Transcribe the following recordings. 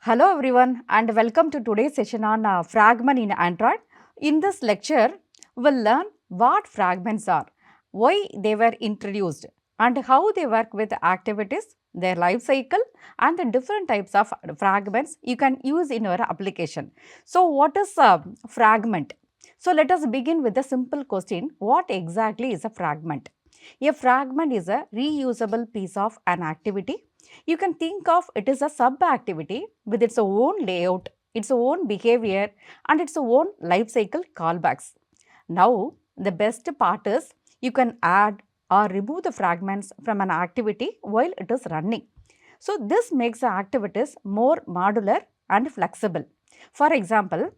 Hello everyone and welcome to today's session on fragment in Android. In this lecture, we'll learn what fragments are, why they were introduced and how they work with activities, their life cycle and the different types of fragments you can use in your application. So what is a fragment? So let us begin with the simple question, what exactly is a fragment? A fragment is a reusable piece of an activity. You can think of it as a sub activity with its own layout, its own behavior, and its own life cycle callbacks. Now, the best part is you can add or remove the fragments from an activity while it is running. So, this makes the activities more modular and flexible. For example,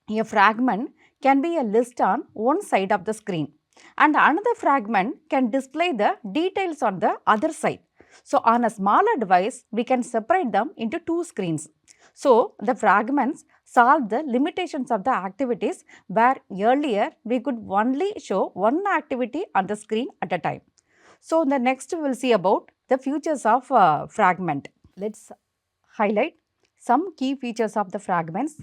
a fragment can be a list on one side of the screen and another fragment can display the details on the other side. So, on a smaller device, we can separate them into two screens. So, the fragments solve the limitations of the activities where earlier we could only show one activity on the screen at a time. So, the next we will see about the features of fragment. Let's highlight some key features of the fragments.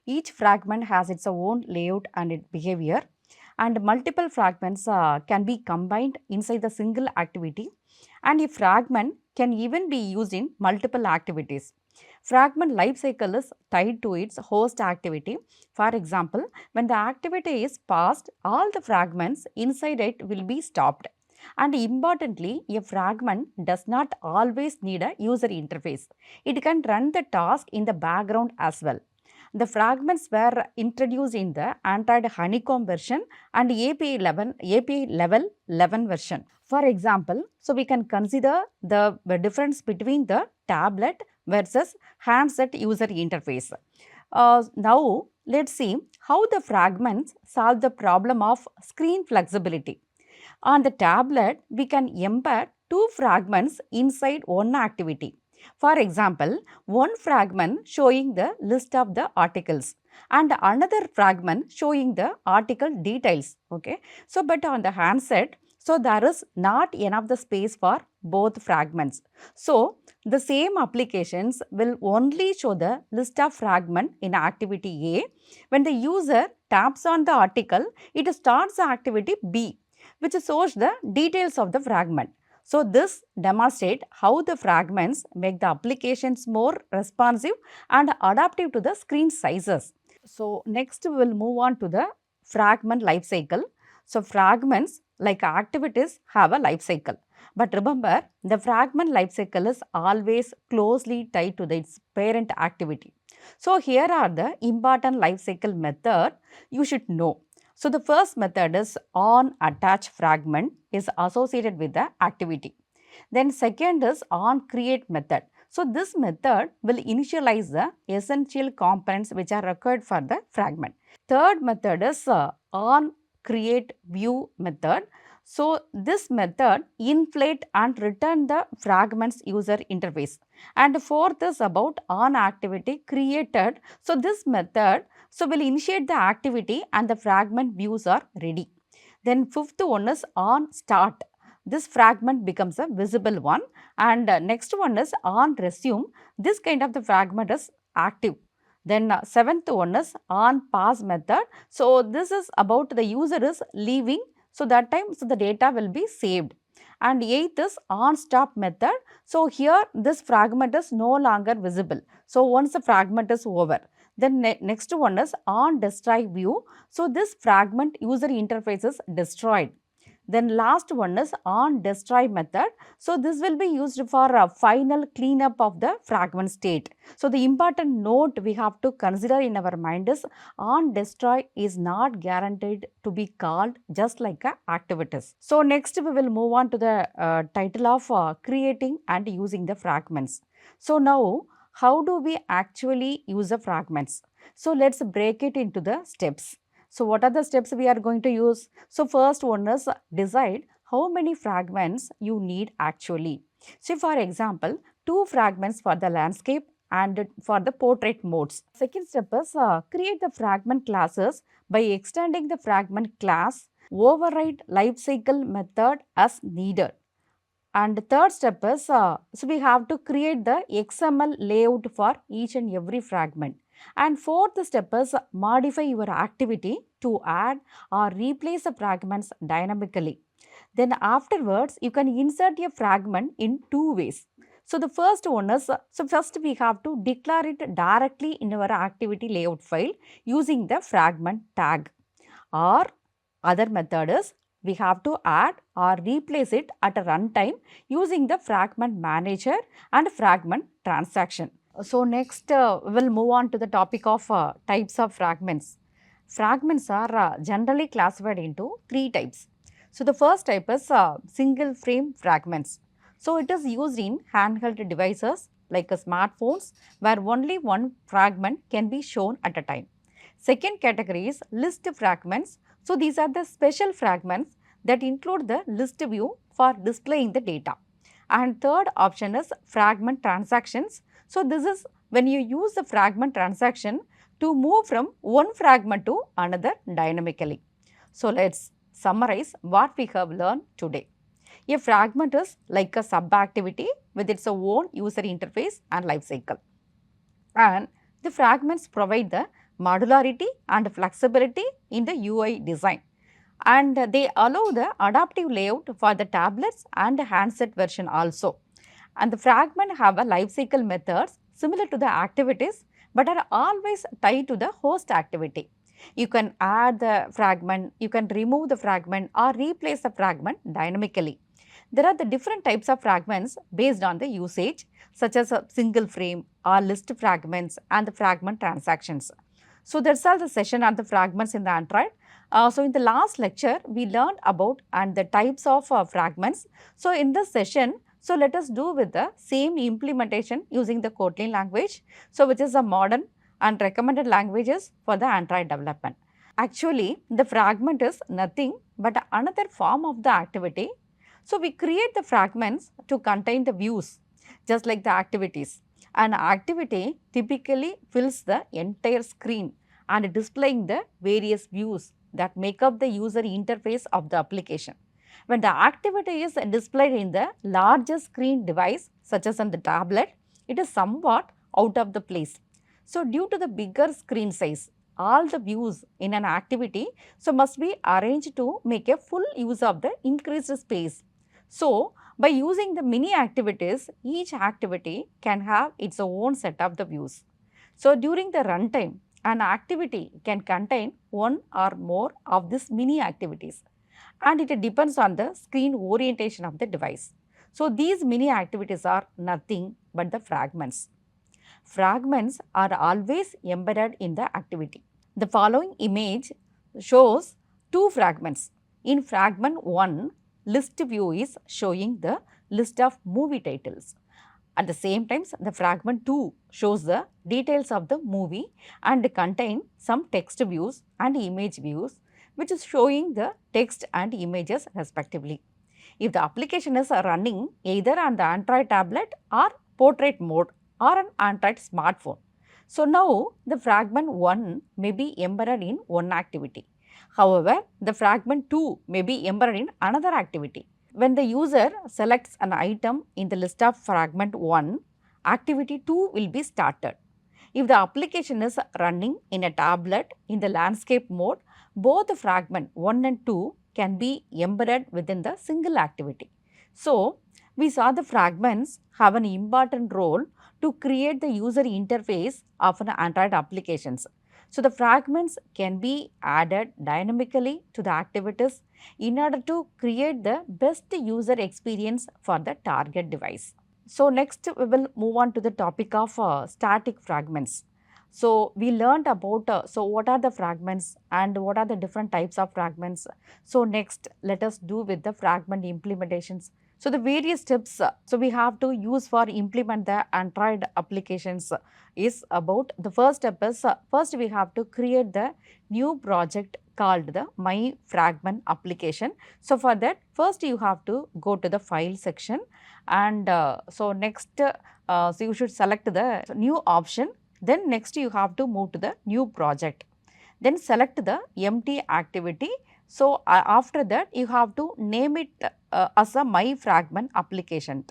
Each fragment has its own layout and its behavior, and multiple fragments can be combined inside the single activity, and a fragment can even be used in multiple activities. Fragment life cycle is tied to its host activity. For example, when the activity is passed, all the fragments inside it will be stopped. And importantly, a fragment does not always need a user interface. It can run the task in the background as well. The fragments were introduced in the Android Honeycomb version and API level 11 version. For example, so we can consider the difference between the tablet versus handset user interface. Now, let's see how the fragments solve the problem of screen flexibility. On the tablet, we can embed two fragments inside one activity. For example, one fragment showing the list of the articles and another fragment showing the article details. Okay. So, but on the handset, so there is not enough the space for both fragments. So, the same applications will only show the list of fragment in activity A. When the user taps on the article, it starts the activity B, which shows the details of the fragment. So, this demonstrates how the fragments make the applications more responsive and adaptive to the screen sizes. So, next we will move on to the fragment life cycle. So, fragments like activities have a life cycle. But remember, the fragment life cycle is always closely tied to its parent activity. So, here are the important life cycle method you should know. So, the first method is on attach fragment is associated with the activity. Then second is on create method. So, this method will initialize the essential components which are required for the fragment. Third method is on create view method. So, this method inflate and return the fragments user interface. And fourth is about on activity created. So, this method will initiate the activity and the fragment views are ready. Then fifth one is on start. This fragment becomes a visible one, and next one is on resume. This kind of the fragment is active. Then seventh one is on pass method. So, this is about the user is leaving. So, that time so the data will be saved. And eighth is on stop method. So, here this fragment is no longer visible. So, once the fragment is over. Then next one is on destroy view. So, this fragment user interface is destroyed. Then last one is on destroy method. So, this will be used for a final cleanup of the fragment state. So, the important note we have to consider in our mind is on destroy is not guaranteed to be called just like a activities. So, next we will move on to the title of creating and using the fragments. So, now how do we actually use the fragments? So, let's break it into the steps. So, what are the steps we are going to use? So, first one is decide how many fragments you need actually. So, for example, 2 fragments for the landscape and for the portrait modes. Second step is create the fragment classes by extending the fragment class, override lifecycle method as needed. And the third step is, so we have to create the XML layout for each and every fragment. And fourth step is modify your activity to add or replace the fragments dynamically. Then afterwards, you can insert a fragment in two ways. So the first one is, so first we have to declare it directly in our activity layout file using the fragment tag. Or other method is, we have to add or replace it at a runtime using the fragment manager and fragment transaction. So next we'll move on to the topic of types of fragments. Fragments are generally classified into three types. So the first type is single frame fragments. So it is used in handheld devices like smartphones where only one fragment can be shown at a time. Second category is list fragments. So these are the special fragments that include the list view for displaying the data. And third option is fragment transactions. So this is when you use the fragment transaction to move from one fragment to another dynamically. So let's summarize what we have learned today. A fragment is like a sub-activity with its own user interface and life cycle. And the fragments provide the modularity and flexibility in the UI design, and they allow the adaptive layout for the tablets and handset version also. And the fragment have a life cycle methods similar to the activities but are always tied to the host activity. You can add the fragment, you can remove the fragment or replace the fragment dynamically. There are the different types of fragments based on the usage, such as a single frame or list fragments and the fragment transactions. So that's all the session on the fragments in the Android. So in the last lecture, we learned about and the types of fragments. So in this session, so let us do with the same implementation using the Kotlin language, so which is a modern and recommended languages for the Android development. Actually, the fragment is nothing but another form of the activity. So we create the fragments to contain the views, just like the activities. An activity typically fills the entire screen and displaying the various views that make up the user interface of the application. When the activity is displayed in the larger screen device, such as on the tablet, it is somewhat out of the place. So due to the bigger screen size, all the views in an activity must be arranged to make a full use of the increased space. So by using the mini activities, each activity can have its own set of the views. So during the runtime, an activity can contain one or more of these mini activities, and it depends on the screen orientation of the device. So these mini activities are nothing but the fragments. Fragments are always embedded in the activity. The following image shows two fragments. In fragment 1, list view is showing the list of movie titles. At the same time, the fragment 2 shows the details of the movie and contain some text views and image views, which is showing the text and images respectively. If the application is running either on the Android tablet or portrait mode or an Android smartphone. So now the fragment 1 may be embedded in one activity. However, the fragment 2 may be embedded in another activity. When the user selects an item in the list of fragment 1, activity 2 will be started. If the application is running in a tablet in the landscape mode, both the fragment 1 and 2 can be embedded within the single activity. So, we saw the fragments have an important role to create the user interface of an Android applications. So, the fragments can be added dynamically to the activities in order to create the best user experience for the target device. So, next we will move on to the topic of static fragments. So, we learned about what are the fragments and what are the different types of fragments. So, next let us do with the fragment implementations. So, the various steps so we have to use for implement the Android applications is about the first step is first we have to create the new project called the My Fragment application. So, for that first you have to go to the file section, and so next so you should select the new option. Then next you have to move to the new project, then select the empty activity. So after that you have to name it as a my fragment application.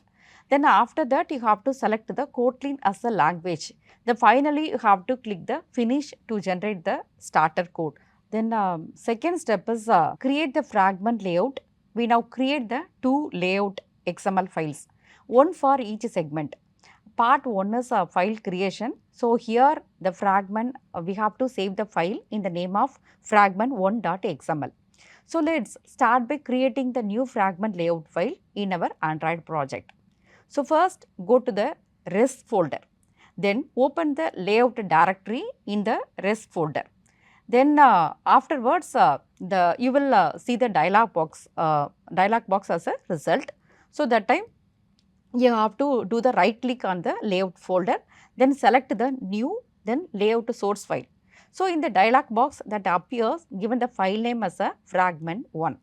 Then after that you have to select the Kotlin as a language. Then finally you have to click the finish to generate the starter code. Then second step is create the fragment layout. We now create the 2 layout XML files, one for each segment. Part 1 is a file creation. So here the fragment we have to save the file in the name of fragment1.xml. So let's start by creating the new fragment layout file in our Android project. So first go to the res folder, then open the layout directory in the res folder. Then afterwards you will see the dialog box as a result. So that time you have to do the right click on the layout folder, then select the new, then layout source file. So in the dialog box that appears, given the file name as a fragment1.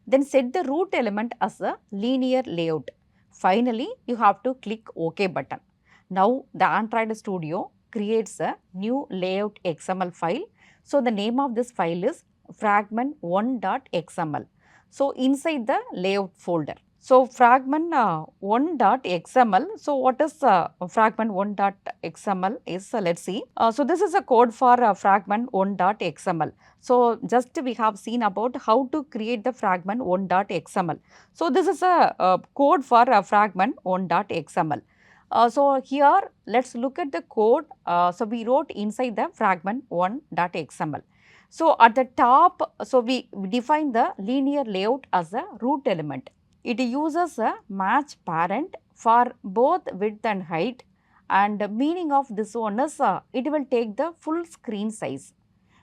Then set the root element as a linear layout. Finally, you have to click OK button. Now the Android Studio creates a new layout XML file. So the name of this file is fragment1.xml. So inside the layout folder. So fragment1.xml. So what is fragment1.xml is, let's see. So this is a code for fragment1.xml. So just we have seen about how to create the fragment1.xml. So this is a code for fragment1.xml. So here let's look at the code. So we wrote inside the fragment1.xml. So at the top, so we define the linear layout as a root element. It uses a match parent for both width and height, and the meaning of this one is it will take the full screen size.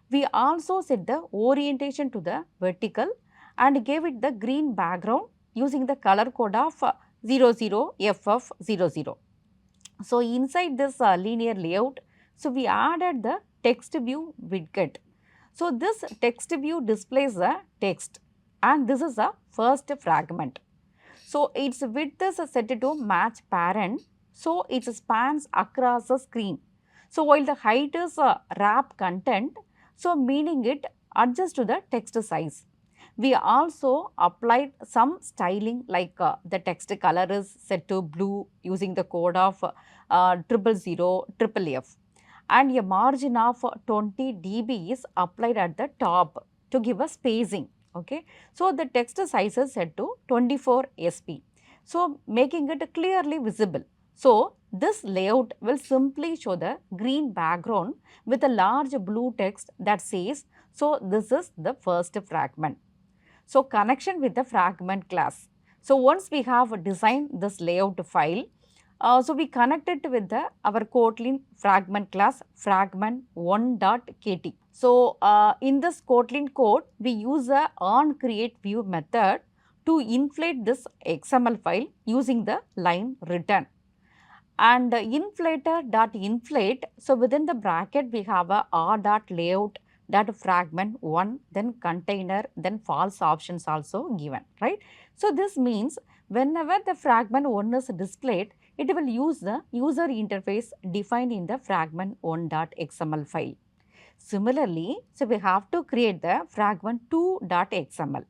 We also set the orientation to the vertical and gave it the green background using the color code of 00FF00. So inside this linear layout, so we added the text view widget. So this text view displays the text, and this is a first fragment. So its width is set to match parent, so it spans across the screen. So while the height is wrap content, so meaning it adjusts to the text size. We also applied some styling, like the text color is set to blue using the code of 000FFF, and a margin of 20 dB is applied at the top to give a spacing. Okay. So the text size is set to 24 SP, so making it clearly visible. So this layout will simply show the green background with a large blue text that says, so this is the first fragment. So connection with the fragment class. So once we have designed this layout file, so we connect it with our Kotlin fragment class fragment1.kt. So in this Kotlin code, we use a onCreateView method to inflate this XML file using the line return. And inflator.inflate, so within the bracket we have a r.layout that fragment1, then container, then false options also given, right. So this means whenever the fragment1 is displayed, it will use the user interface defined in the fragment1.xml file. Similarly, so we have to create the fragment2.xml.